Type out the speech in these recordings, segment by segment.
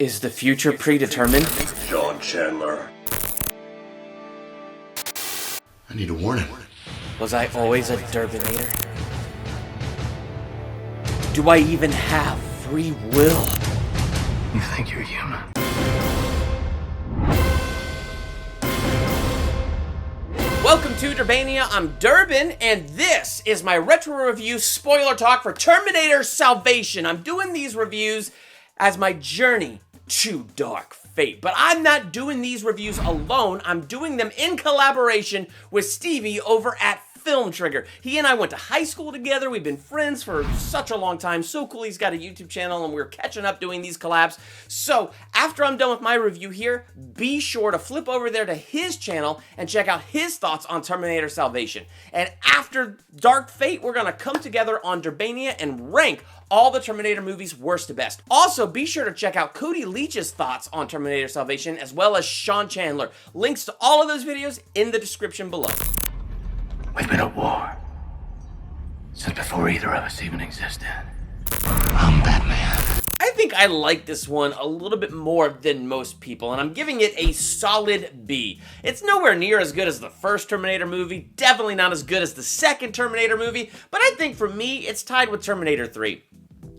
Is the future predetermined? John Chandler. I need a warning. Was I always a Durbinator? Do I even have free will? You think you're human? Welcome to Durbania, I'm Durbin, and this is my retro review spoiler talk for Terminator Salvation. I'm doing these reviews as my journey to dark fate, but I'm not doing these reviews alone. I'm doing them in collaboration with Stevie over at Film Trigger. He and I went to high school together. We've been friends for such a long time. So cool he's got a YouTube channel and we're catching up doing these collabs. So after I'm done with my review here, be sure to flip over there to his channel and check out his thoughts on Terminator Salvation. And after Dark Fate, we're gonna come together on Durbania and rank all the Terminator movies worst to best. Also, be sure to check out Cody Leach's thoughts on Terminator Salvation as well as Sean Chandler. Links to all of those videos in the description below. We've been at war since before either of us even existed. I'm Batman. I think I like this one a little bit more than most people, and I'm giving it a solid B. It's nowhere near as good as the first Terminator movie, definitely not as good as the second Terminator movie, but I think for me, it's tied with Terminator 3.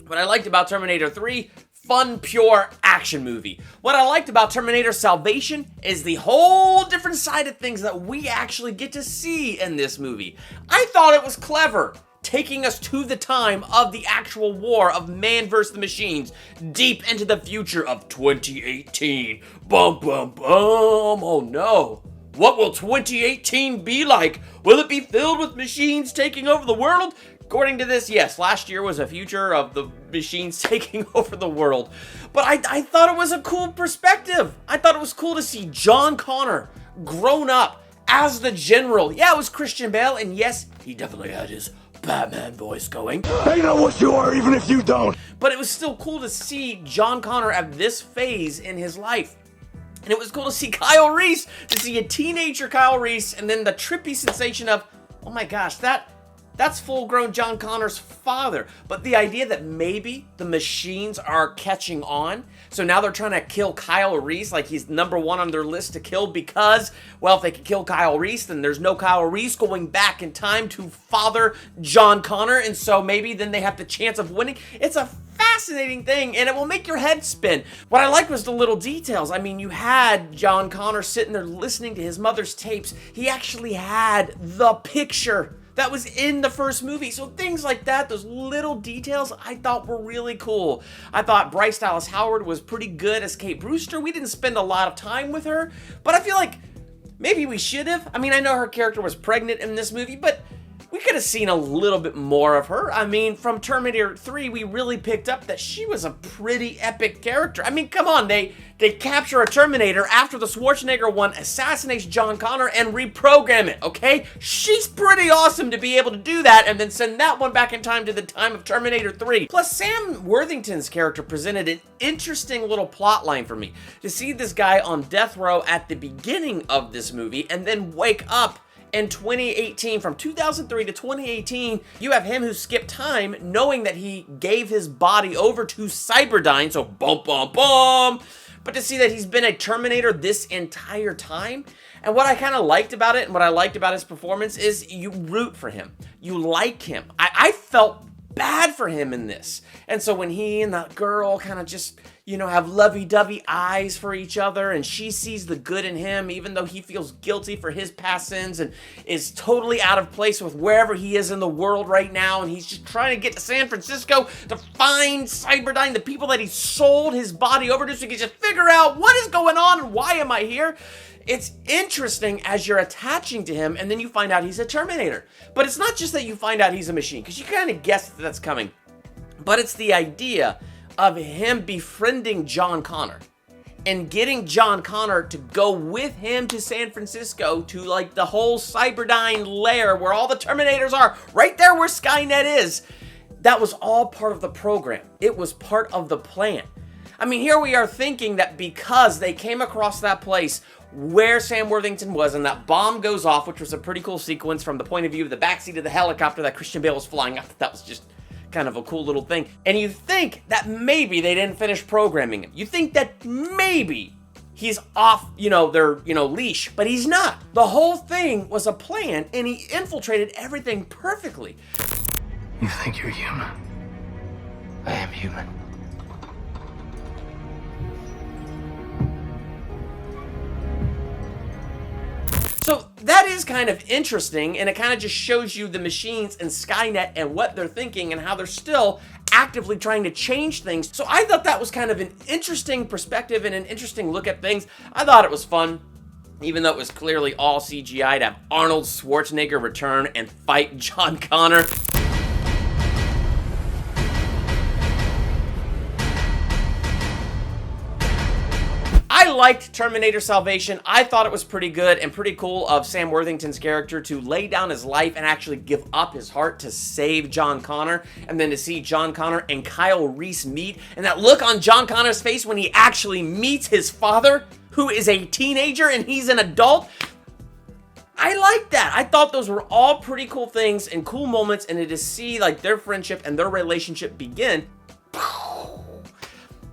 What I liked about Terminator 3, fun, pure action movie. What I liked about Terminator Salvation is the whole different side of things that we actually get to see in this movie. I thought it was clever, taking us to the time of the actual war of man versus the machines, deep into the future of 2018. Bum, bum, bum. Oh no. What will 2018 be like? Will it be filled with machines taking over the world? According to this, yes, last year was a future of the machines taking over the world. But I thought it was a cool perspective. I thought it was cool to see John Connor grown up as the general. Yeah, it was Christian Bale, and yes, he definitely had his Batman voice going. I know what you are, even if you don't. But it was still cool to see John Connor at this phase in his life. And it was cool to see Kyle Reese, to see a teenager Kyle Reese, and then the trippy sensation of, oh my gosh, that's full-grown John Connor's father. But the idea that maybe the machines are catching on, so now they're trying to kill Kyle Reese, like he's number one on their list to kill because, well, if they can kill Kyle Reese, then there's no Kyle Reese going back in time to father John Connor, and so maybe then they have the chance of winning. It's a fascinating thing, and it will make your head spin. What I liked was the little details. I mean, you had John Connor sitting there listening to his mother's tapes. He actually had the picture that was in the first movie. So things like that, those little details, I thought were really cool. I thought Bryce Dallas Howard was pretty good as Kate Brewster. We didn't spend a lot of time with her, but I feel like maybe we should have. I mean, I know her character was pregnant in this movie, but we could have seen a little bit more of her. I mean, from Terminator 3, we really picked up that she was a pretty epic character. I mean, come on, they capture a Terminator after the Schwarzenegger one assassinates John Connor and reprogram it, okay? She's pretty awesome to be able to do that and then send that one back in time to the time of Terminator 3. Plus, Sam Worthington's character presented an interesting little plot line for me. To see this guy on death row at the beginning of this movie and then wake up in 2018, from 2003 to 2018, you have him who skipped time knowing that he gave his body over to Cyberdyne, so bum bum bum. But to see that he's been a Terminator this entire time, and what I kind of liked about it and what I liked about his performance is you root for him. You like him. I felt bad for him in this. And so when he and that girl kind of just, you know, have lovey-dovey eyes for each other and she sees the good in him even though he feels guilty for his past sins and is totally out of place with wherever he is in the world right now, and he's just trying to get to San Francisco to find Cyberdyne, the people that he sold his body over to, so he can just figure out what is going on and why am I here. It's interesting as you're attaching to him and then you find out he's a Terminator. But it's not just that you find out he's a machine, because you kind of guess that that's coming. But it's the idea of him befriending John Connor and getting John Connor to go with him to San Francisco to like the whole Cyberdyne lair where all the Terminators are, right there where Skynet is. That was all part of the program. It was part of the plan. I mean, here we are thinking that because they came across that place where Sam Worthington was and that bomb goes off, which was a pretty cool sequence from the point of view of the backseat of the helicopter that Christian Bale was flying. I thought that was just kind of a cool little thing. And you think that maybe they didn't finish programming him. You think that maybe he's off, their, leash, but he's not. The whole thing was a plan, and he infiltrated everything perfectly. You think you're human? I am human. So that is kind of interesting, and it kind of just shows you the machines and Skynet and what they're thinking and how they're still actively trying to change things. So I thought that was kind of an interesting perspective and an interesting look at things. I thought it was fun, even though it was clearly all CGI, to have Arnold Schwarzenegger return and fight John Connor. I liked Terminator Salvation. I thought it was pretty good and pretty cool of Sam Worthington's character to lay down his life and actually give up his heart to save John Connor, and then to see John Connor and Kyle Reese meet, and that look on John Connor's face when he actually meets his father, who is a teenager and he's an adult. I like that. I thought those were all pretty cool things and cool moments, and to see like their friendship and their relationship begin.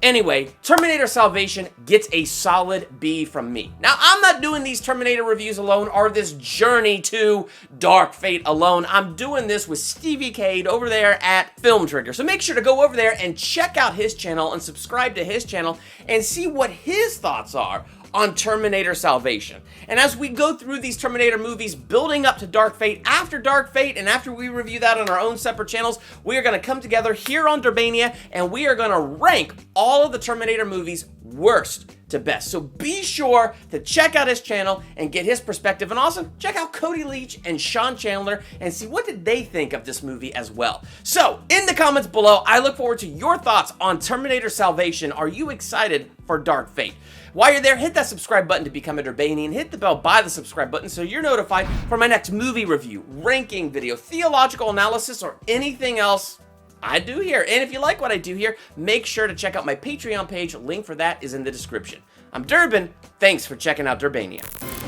Anyway, Terminator Salvation gets a solid B from me. Now, I'm not doing these Terminator reviews alone or this journey to Dark Fate alone. I'm doing this with Stevie Cade over there at Film Trigger. So make sure to go over there and check out his channel and subscribe to his channel and see what his thoughts are on Terminator Salvation. And as we go through these Terminator movies building up to Dark Fate, after Dark Fate, and after we review that on our own separate channels, we are going to come together here on Durbania, and we are going to rank all of the Terminator movies worst to best. So be sure to check out his channel and get his perspective, and also check out Cody Leach and Sean Chandler and see what did they think of this movie as well. So in the comments below, I look forward to your thoughts on Terminator Salvation. Are you excited for Dark Fate? While you're there, hit that subscribe button to become a Durbanian. Hit the bell by the subscribe button so you're notified for my next movie review, ranking video, theological analysis, or anything else I do here. And if you like what I do here, make sure to check out my Patreon page. Link for that is in the description. I'm Durbin. Thanks for checking out Durbania.